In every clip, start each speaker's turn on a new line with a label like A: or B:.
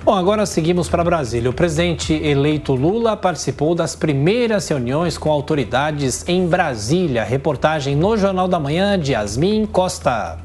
A: Bom, agora seguimos para Brasília. O presidente eleito Lula participou das primeiras reuniões com autoridades em Brasília. Reportagem no Jornal da Manhã de Yasmin Costa.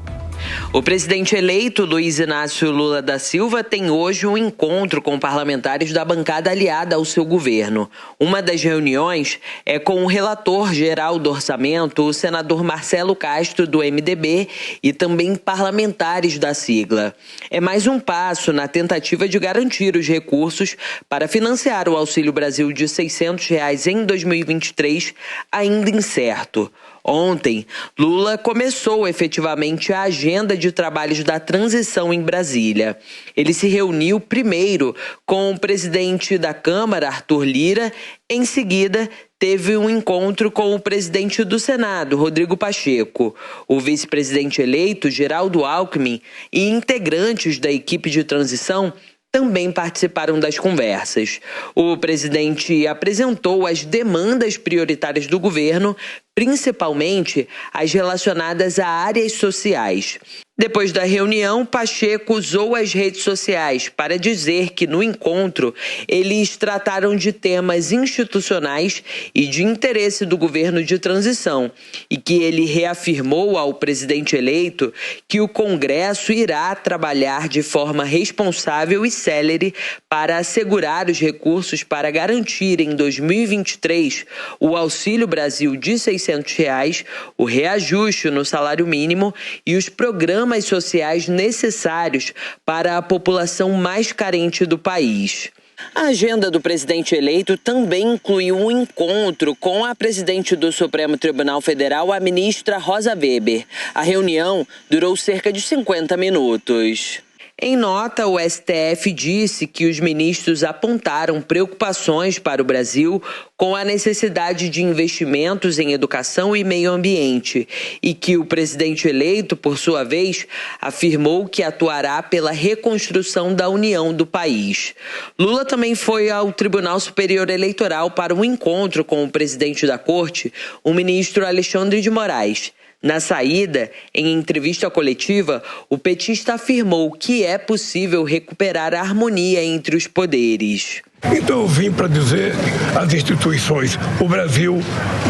B: O presidente eleito Luiz Inácio Lula da Silva tem hoje um encontro com parlamentares da bancada aliada ao seu governo. Uma das reuniões é com o relator geral do orçamento, o senador Marcelo Castro, do MDB, e também parlamentares da sigla. É mais um passo na tentativa de garantir os recursos para financiar o Auxílio Brasil de R$ 600 em 2023, ainda incerto. Ontem, Lula começou efetivamente a agenda de trabalhos da transição em Brasília. Ele se reuniu primeiro com o presidente da Câmara, Arthur Lira. Em seguida, teve um encontro com o presidente do Senado, Rodrigo Pacheco. O vice-presidente eleito, Geraldo Alckmin, e integrantes da equipe de transição também participaram das conversas. O presidente apresentou as demandas prioritárias do governo, principalmente as relacionadas a áreas sociais. Depois da reunião, Pacheco usou as redes sociais para dizer que, no encontro, eles trataram de temas institucionais e de interesse do governo de transição e que ele reafirmou ao presidente eleito que o Congresso irá trabalhar de forma responsável e célere para assegurar os recursos para garantir em 2023 o Auxílio Brasil de R$ 600, o reajuste no salário mínimo e os programas sociais necessários para a população mais carente do país. A agenda do presidente eleito também incluiu um encontro com a presidente do Supremo Tribunal Federal, a ministra Rosa Weber. A reunião durou cerca de 50 minutos. Em nota, o STF disse que os ministros apontaram preocupações para o Brasil com a necessidade de investimentos em educação e meio ambiente e que o presidente eleito, por sua vez, afirmou que atuará pela reconstrução da união do país. Lula também foi ao Tribunal Superior Eleitoral para um encontro com o presidente da Corte, o ministro Alexandre de Moraes. Na saída, em entrevista coletiva, o petista afirmou que é possível recuperar a harmonia entre os poderes.
C: Então eu vim para dizer às instituições, o Brasil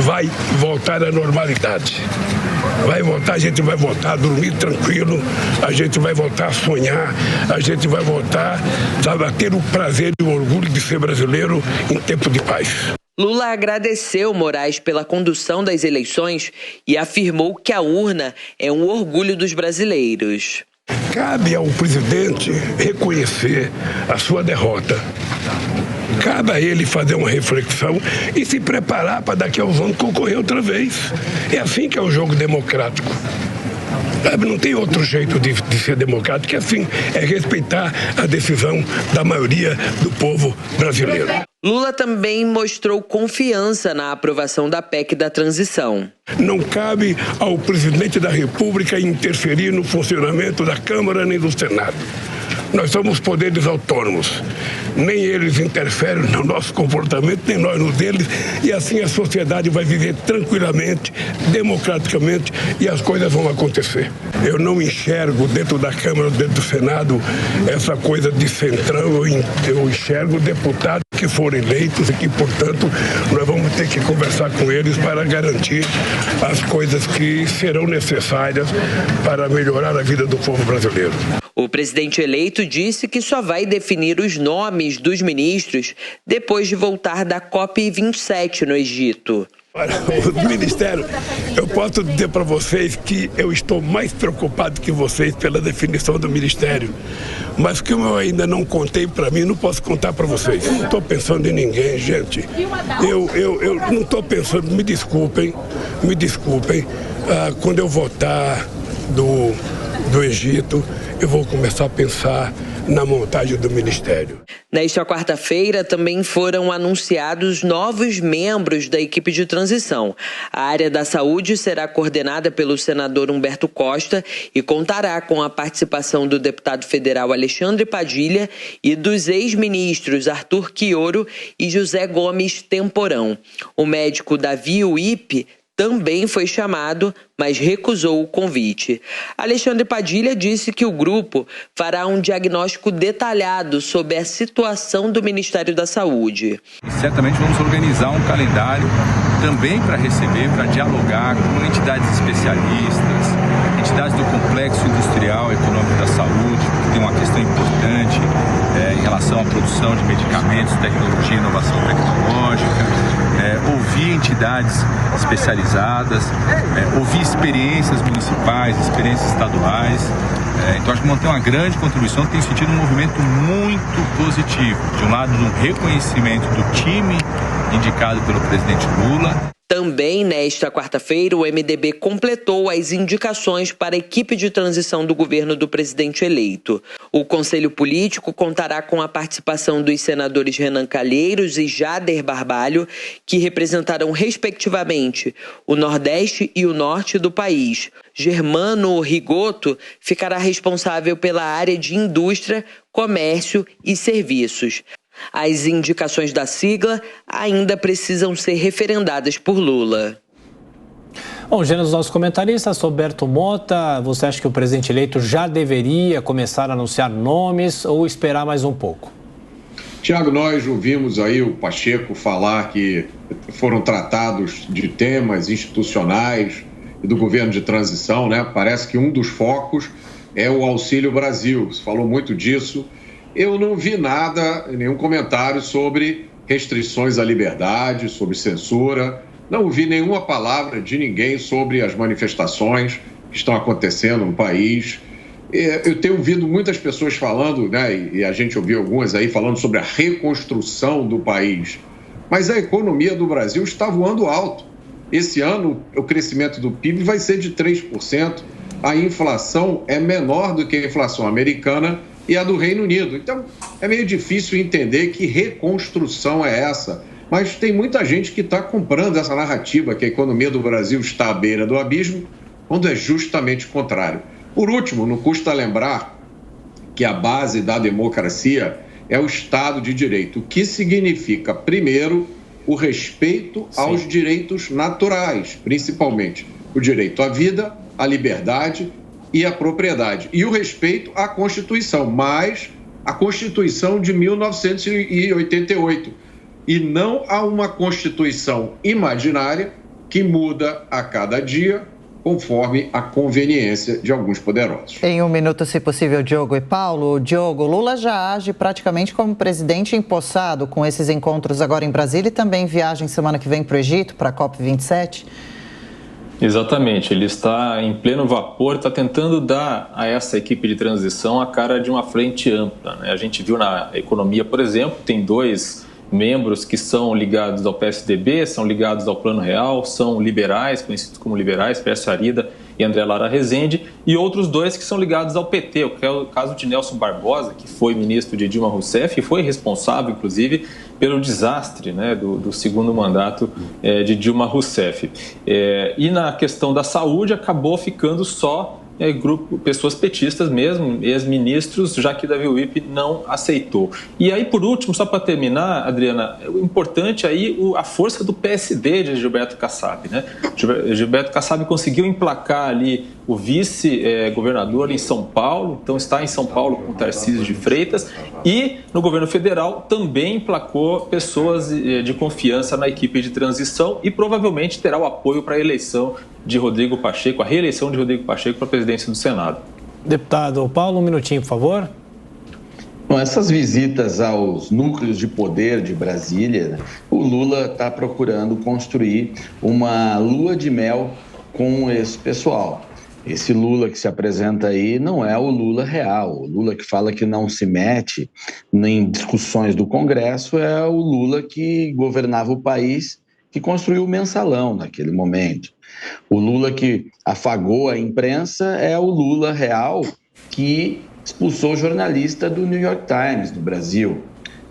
C: vai voltar à normalidade. Vai voltar, a gente vai voltar a dormir tranquilo, a gente vai voltar a sonhar, a gente vai voltar, sabe, a ter o prazer e o orgulho de ser brasileiro em tempo de paz.
B: Lula agradeceu Moraes pela condução das eleições e afirmou que a urna é um orgulho dos brasileiros.
C: Cabe ao presidente reconhecer a sua derrota. Cabe a ele fazer uma reflexão e se preparar para daqui a uns anos concorrer outra vez. É assim que é o jogo democrático. Não tem outro jeito de ser democrático, é assim, é respeitar a decisão da maioria do povo brasileiro.
B: Lula também mostrou confiança na aprovação da PEC da transição.
C: Não cabe ao presidente da República interferir no funcionamento da Câmara nem do Senado. Nós somos poderes autônomos. Nem eles interferem no nosso comportamento, nem nós no deles. E assim a sociedade vai viver tranquilamente, democraticamente, e as coisas vão acontecer. Eu não enxergo dentro da Câmara, dentro do Senado, essa coisa de centrão. Eu enxergo deputados que foram eleitos e que, portanto, nós vamos ter que conversar com eles para garantir as coisas que serão necessárias para melhorar a vida do povo brasileiro.
B: O presidente eleito disse que só vai definir os nomes dos ministros depois de voltar da COP27 no Egito.
C: Olha, o Ministério, eu posso dizer para vocês que eu estou mais preocupado que vocês pela definição do Ministério. Mas como eu ainda não contei para mim, não posso contar para vocês. Não estou pensando em ninguém, gente. Eu não estou pensando, me desculpem. Quando eu voltar do Egito, eu vou começar a pensar na montagem do Ministério.
B: Nesta quarta-feira, também foram anunciados novos membros da equipe de transição. A área da saúde será coordenada pelo senador Humberto Costa e contará com a participação do deputado federal Alexandre Padilha e dos ex-ministros Arthur Quioro e José Gomes Temporão. O médico Davi Uip também foi chamado, mas recusou o convite. Alexandre Padilha disse que o grupo fará um diagnóstico detalhado sobre a situação do Ministério da Saúde.
D: Certamente vamos organizar um calendário também para receber, para dialogar com entidades especialistas, entidades do complexo industrial e econômico da saúde, que tem uma questão importante em relação à produção de medicamentos, tecnologia e inovação tecnológica. Ouvir entidades especializadas, ouvir experiências municipais, experiências estaduais. Então acho que tem uma grande contribuição, tem sentido um movimento muito positivo. De um lado, um reconhecimento do time indicado pelo presidente Lula.
B: Também nesta quarta-feira, o MDB completou as indicações para a equipe de transição do governo do presidente eleito. O Conselho Político contará com a participação dos senadores Renan Calheiros e Jader Barbalho, que representarão respectivamente o Nordeste e o Norte do país. Germano Rigoto ficará responsável pela área de indústria, comércio e serviços. As indicações da sigla ainda precisam ser referendadas por Lula.
A: Bom, Gênesis, nosso comentarista, Roberto Mota, você acha que o presidente eleito já deveria começar a anunciar nomes ou esperar mais um pouco?
E: Tiago, nós ouvimos aí o Pacheco falar que foram tratados de temas institucionais e do governo de transição, né? Parece que um dos focos é o Auxílio Brasil, se falou muito disso. Eu não vi nada, nenhum comentário sobre restrições à liberdade, sobre censura. Não ouvi nenhuma palavra de ninguém sobre as manifestações que estão acontecendo no país. Eu tenho ouvido muitas pessoas falando, né, e a gente ouviu algumas aí falando sobre a reconstrução do país. Mas a economia do Brasil está voando alto. Esse ano, o crescimento do PIB vai ser de 3%. A inflação é menor do que a inflação americana e a do Reino Unido. Então, é meio difícil entender que reconstrução é essa. Mas tem muita gente que está comprando essa narrativa que a economia do Brasil está à beira do abismo, quando é justamente o contrário. Por último, não custa lembrar que a base da democracia é o Estado de Direito, o que significa, primeiro, o respeito aos direitos naturais, principalmente o direito à vida, à liberdade e à propriedade. E o respeito à Constituição, mas a Constituição de 1988. E não a uma Constituição imaginária que muda a cada dia, conforme a conveniência de alguns poderosos.
F: Em um minuto, se possível, Diogo e Paulo. Diogo, Lula já age praticamente como presidente empossado com esses encontros agora em Brasília e também viagem semana que vem para o Egito, para a COP27.
G: Exatamente, ele está em pleno vapor, está tentando dar a essa equipe de transição a cara de uma frente ampla, né? A gente viu na economia, por exemplo, tem 2 membros que são ligados ao PSDB, são ligados ao Plano Real, são liberais, conhecidos como liberais, Pércio Arida e André Lara Rezende, e outros 2 que são ligados ao PT, que é o caso de Nelson Barbosa, que foi ministro de Dilma Rousseff e foi responsável, inclusive, pelo desastre, né, do segundo mandato de Dilma Rousseff. E na questão da saúde, acabou ficando só pessoas petistas mesmo, ex-ministros, já que Davi Wip não aceitou. E aí, por último, só para terminar, Adriana, o importante aí a força do PSD de Gilberto Kassab, né? Gilberto Kassab conseguiu emplacar ali o vice-governador em São Paulo, então está em São Paulo com Tarcísio de Freitas, e no governo federal também emplacou pessoas de confiança na equipe de transição e provavelmente terá o apoio para a eleição de Rodrigo Pacheco, a reeleição de Rodrigo Pacheco para a presidência do Senado.
A: Deputado Paulo, um minutinho, por favor.
H: Bom, essas visitas aos núcleos de poder de Brasília, o Lula está procurando construir uma lua de mel com esse pessoal. Esse Lula que se apresenta aí não é o Lula real. O Lula que fala que não se mete em discussões do Congresso é o Lula que governava o país, que construiu o mensalão naquele momento. O Lula que afagou a imprensa é o Lula real que expulsou o jornalista do New York Times, do Brasil.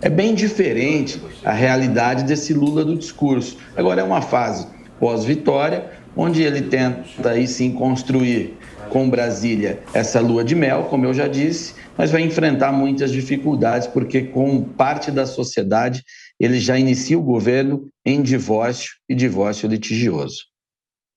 H: É bem diferente a realidade desse Lula do discurso. Agora é uma fase pós-vitória, onde ele tenta aí sim construir com Brasília essa lua de mel, como eu já disse, mas vai enfrentar muitas dificuldades, porque com parte da sociedade ele já inicia o governo em divórcio e divórcio litigioso.